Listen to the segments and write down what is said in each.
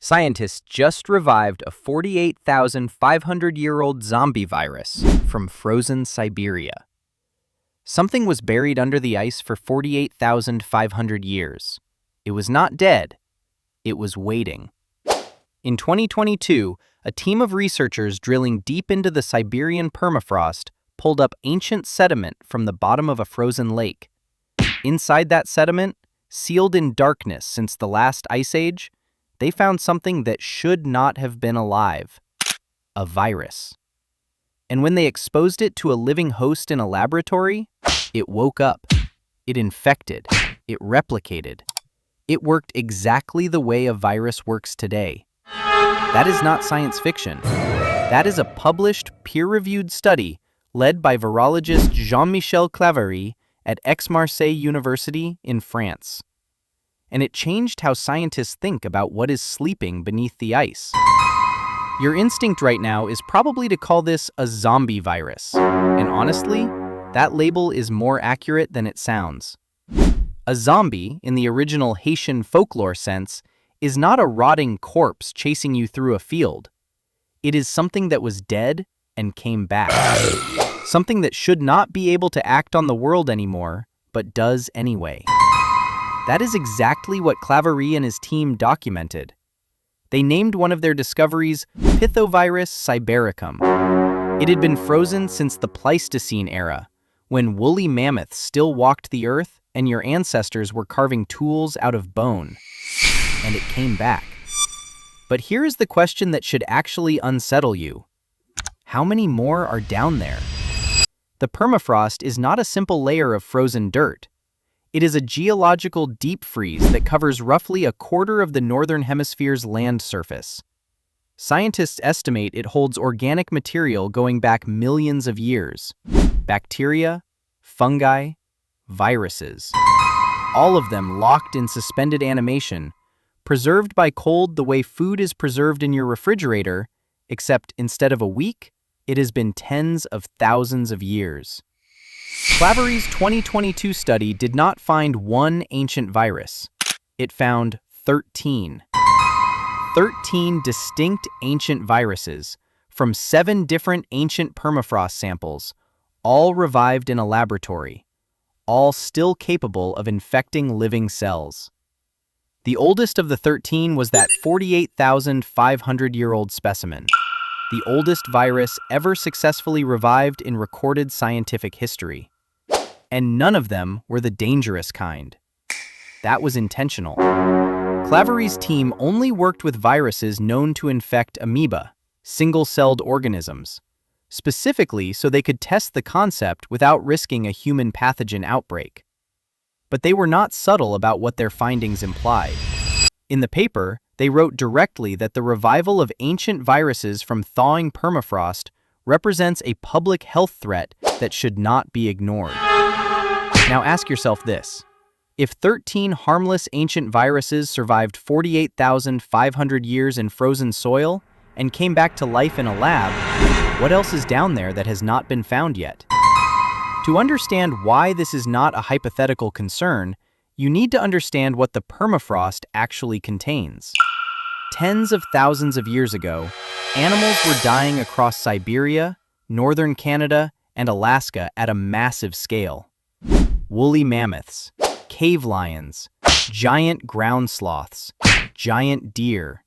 Scientists just revived a 48,500-year-old zombie virus from frozen Siberia. Something was buried under the ice for 48,500 years. It was not dead. It was waiting. In 2022, a team of researchers drilling deep into the Siberian permafrost pulled up ancient sediment from the bottom of a frozen lake. Inside that sediment, sealed in darkness since the last ice age, they found something that should not have been alive: a virus. And when they exposed it to a living host in a laboratory, it woke up. It infected. It replicated. It worked exactly the way a virus works today. That is not science fiction. That is a published, peer-reviewed study led by virologist Jean-Michel at Aix-Marseille University in France. And it changed how scientists think about what is sleeping beneath the ice. Your instinct right now is probably to call this a zombie virus. And honestly, that label is more accurate than it sounds. A zombie, in the original Haitian folklore sense, is not a rotting corpse chasing you through a field. It is something that was dead and came back. Something that should not be able to act on the world anymore, but does anyway. That is exactly what Claverie and his team documented. They named one of their discoveries Pithovirus sibericum. It had been frozen since the Pleistocene era, when woolly mammoths still walked the earth and your ancestors were carving tools out of bone. And it came back. But here is the question that should actually unsettle you. How many more are down there? The permafrost is not a simple layer of frozen dirt. It is a geological deep freeze that covers roughly a quarter of the northern hemisphere's land surface. Scientists estimate it holds organic material going back millions of years. Bacteria, fungi, viruses. All of them locked in suspended animation, preserved by cold the way food is preserved in your refrigerator, except instead of a week, it has been tens of thousands of years. Claverie's 2022 study did not find one ancient virus. It found 13. 13 distinct ancient viruses from 7 different ancient permafrost samples, all revived in a laboratory, all still capable of infecting living cells. The oldest of the 13 was that 48,500-year-old specimen, the oldest virus ever successfully revived in recorded scientific history. And none of them were the dangerous kind. That was intentional. Claverie's team only worked with viruses known to infect amoeba, single-celled organisms, specifically so they could test the concept without risking a human pathogen outbreak. But they were not subtle about what their findings implied. In the paper, they wrote directly that the revival of ancient viruses from thawing permafrost represents a public health threat that should not be ignored. Now ask yourself this: if 13 harmless ancient viruses survived 48,500 years in frozen soil and came back to life in a lab, what else is down there that has not been found yet? To understand why this is not a hypothetical concern, you need to understand what the permafrost actually contains. Tens of thousands of years ago, animals were dying across Siberia, northern Canada, and Alaska at a massive scale. Woolly mammoths, cave lions, giant ground sloths, giant deer,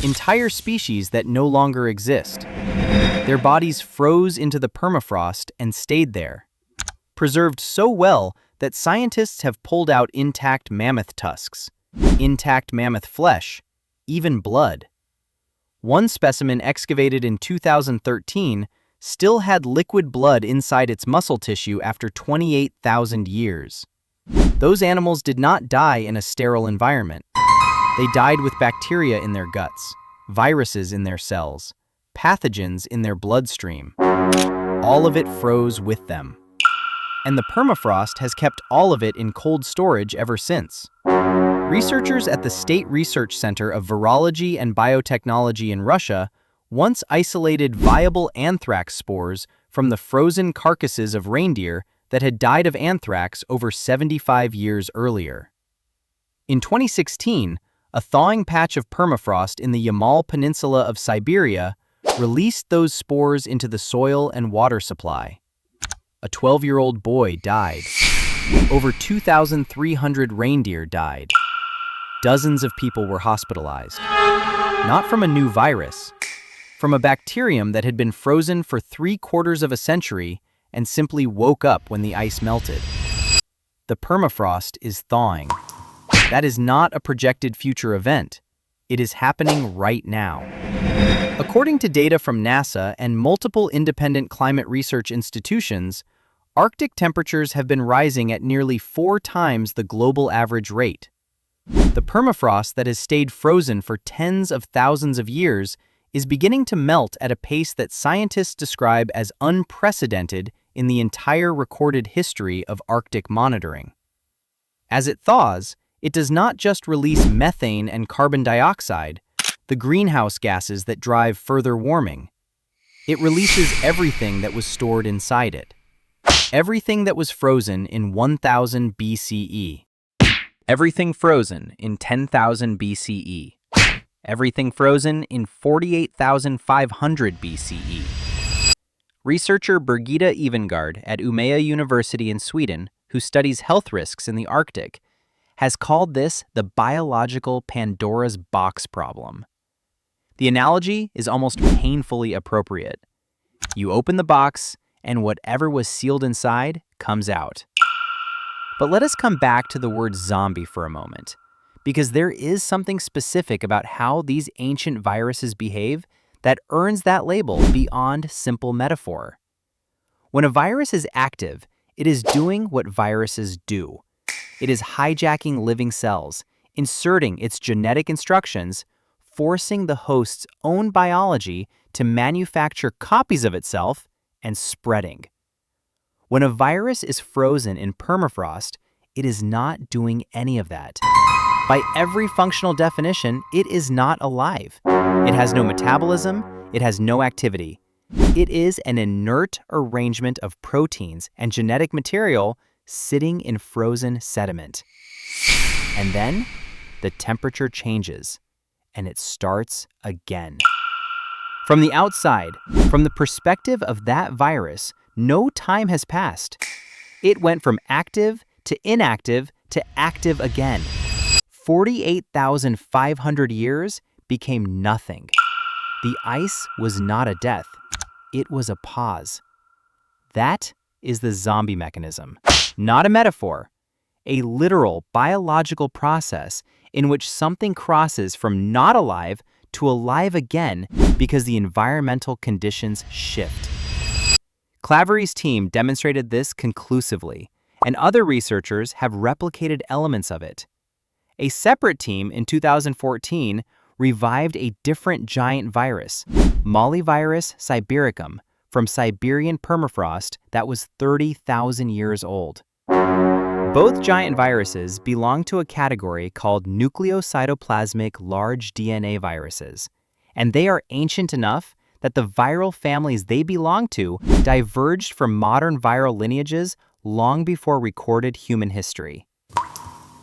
entire species that no longer exist. Their bodies froze into the permafrost and stayed there, preserved so well that scientists have pulled out intact mammoth tusks, intact mammoth flesh, even blood. One specimen excavated in 2013 still had liquid blood inside its muscle tissue after 28,000 years. Those animals did not die in a sterile environment. They died with bacteria in their guts, viruses in their cells, pathogens in their bloodstream. All of it froze with them. And the permafrost has kept all of it in cold storage ever since. Researchers at the State Research Center of Virology and Biotechnology in Russia once isolated viable anthrax spores from the frozen carcasses of reindeer that had died of anthrax over 75 years earlier. In 2016, A thawing patch of permafrost in the Yamal Peninsula of Siberia released those spores into the soil and water supply. A 12-year-old boy died. Over 2,300 reindeer died. Dozens of people were hospitalized. Not from a new virus, from a bacterium that had been frozen for 3/4 of a century and simply woke up when the ice melted. The permafrost is thawing. That is not a projected future event. It is happening right now. According to data from NASA and multiple independent climate research institutions, Arctic temperatures have been rising at nearly 4 times the global average rate. The permafrost that has stayed frozen for tens of thousands of years is beginning to melt at a pace that scientists describe as unprecedented in the entire recorded history of Arctic monitoring. As it thaws, it does not just release methane and carbon dioxide, the greenhouse gases that drive further warming. It releases everything that was stored inside it. Everything that was frozen in 1000 BCE. Everything frozen in 10,000 BCE. Everything frozen in 48,500 BCE. Researcher Birgitta Evengard at Umeå University in Sweden, who studies health risks in the Arctic, has called this the biological Pandora's box problem. The analogy is almost painfully appropriate. You open the box, and whatever was sealed inside comes out. But let us come back to the word zombie for a moment, because there is something specific about how these ancient viruses behave that earns that label beyond simple metaphor. When a virus is active, it is doing what viruses do. It is hijacking living cells, inserting its genetic instructions, forcing the host's own biology to manufacture copies of itself, and spreading. When a virus is frozen in permafrost, it is not doing any of that. By every functional definition, it is not alive. It has no metabolism, it has no activity. It is an inert arrangement of proteins and genetic material sitting in frozen sediment. And then, the temperature changes, and it starts again. From the outside, from the perspective of that virus, no time has passed. It went from active to inactive to active again. 48,500 years became nothing. The ice was not a death. It was a pause. That is the zombie mechanism, not a metaphor, a literal biological process in which something crosses from not alive to alive again because the environmental conditions shift. Clavery's team demonstrated this conclusively, and other researchers have replicated elements of it. A separate team in 2014 revived a different giant virus, Mollivirus sibericum, from Siberian permafrost that was 30,000 years old. Both giant viruses belong to a category called nucleocytoplasmic large DNA viruses, and they are ancient enough that the viral families they belong to diverged from modern viral lineages long before recorded human history.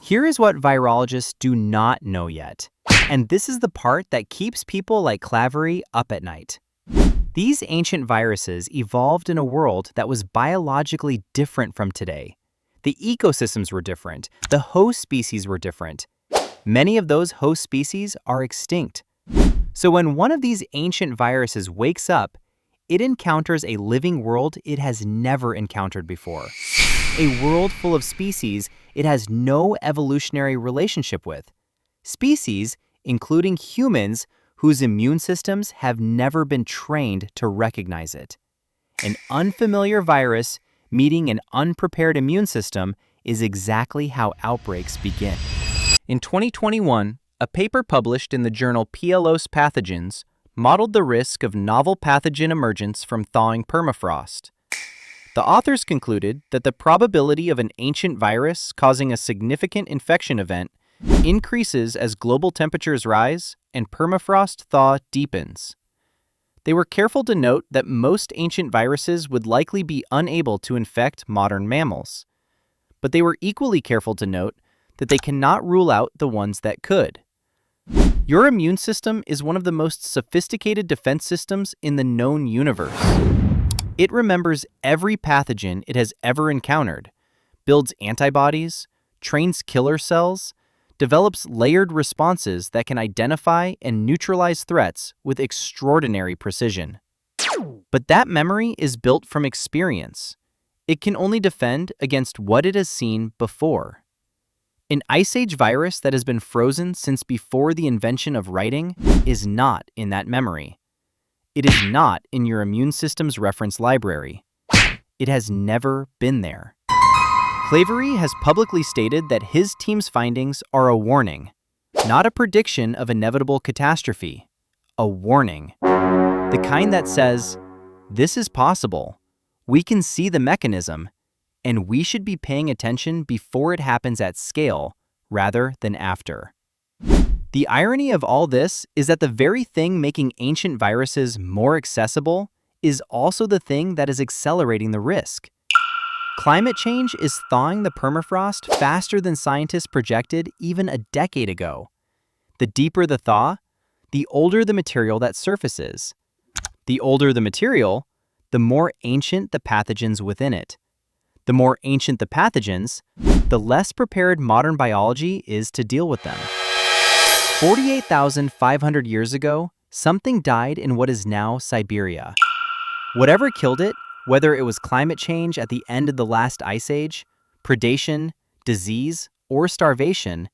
Here is what virologists do not know yet, and this is the part that keeps people like Clavery up at night. These ancient viruses evolved in a world that was biologically different from today. The ecosystems were different, the host species were different. Many of those host species are extinct. So when one of these ancient viruses wakes up, it encounters a living world it has never encountered before. A world full of species it has no evolutionary relationship with. Species, including humans, whose immune systems have never been trained to recognize it. An unfamiliar virus meeting an unprepared immune system is exactly how outbreaks begin. In 2021, a paper published in the journal PLOS Pathogens modeled the risk of novel pathogen emergence from thawing permafrost. The authors concluded that the probability of an ancient virus causing a significant infection event increases as global temperatures rise and permafrost thaw deepens. They were careful to note that most ancient viruses would likely be unable to infect modern mammals. But they were equally careful to note that they cannot rule out the ones that could. Your immune system is one of the most sophisticated defense systems in the known universe. It remembers every pathogen it has ever encountered, builds antibodies, trains killer cells, develops layered responses that can identify and neutralize threats with extraordinary precision. But that memory is built from experience. It can only defend against what it has seen before. An Ice Age virus that has been frozen since before the invention of writing is not in that memory. It is not in your immune system's reference library. It has never been there. Claverie has publicly stated that his team's findings are a warning, not a prediction of inevitable catastrophe. A warning. The kind that says, this is possible, we can see the mechanism, and we should be paying attention before it happens at scale rather than after. The irony of all this is that the very thing making ancient viruses more accessible is also the thing that is accelerating the risk. Climate change is thawing the permafrost faster than scientists projected even a decade ago. The deeper the thaw, the older the material that surfaces. The older the material, the more ancient the pathogens within it. The more ancient the pathogens, the less prepared modern biology is to deal with them. 48,500 years ago, something died in what is now Siberia. Whatever killed it, whether it was climate change at the end of the last ice age, predation, disease, or starvation,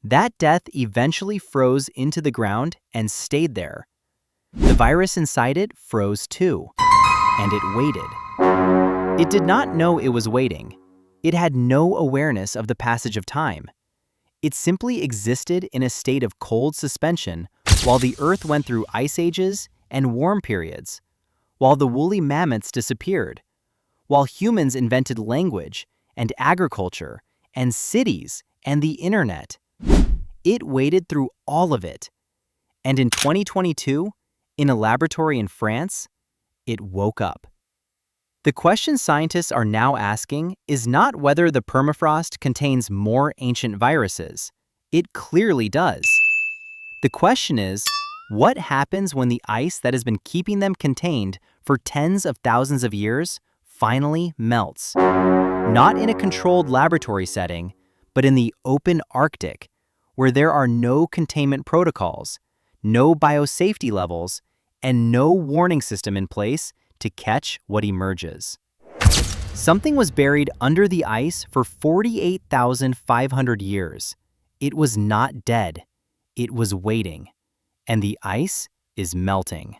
that death eventually froze into the ground and stayed there. The virus inside it froze too, and it waited. It did not know it was waiting. It had no awareness of the passage of time. It simply existed in a state of cold suspension while the Earth went through ice ages and warm periods, while the woolly mammoths disappeared, while humans invented language and agriculture and cities and the internet. It waited through all of it. And in 2022, in a laboratory in France, it woke up. The question scientists are now asking is not whether the permafrost contains more ancient viruses. It clearly does. The question is, what happens when the ice that has been keeping them contained for tens of thousands of years finally melts? Not in a controlled laboratory setting, but in the open Arctic, where there are no containment protocols, no biosafety levels, and no warning system in place to catch what emerges. Something was buried under the ice for 48,500 years. It was not dead. It was waiting. And the ice is melting.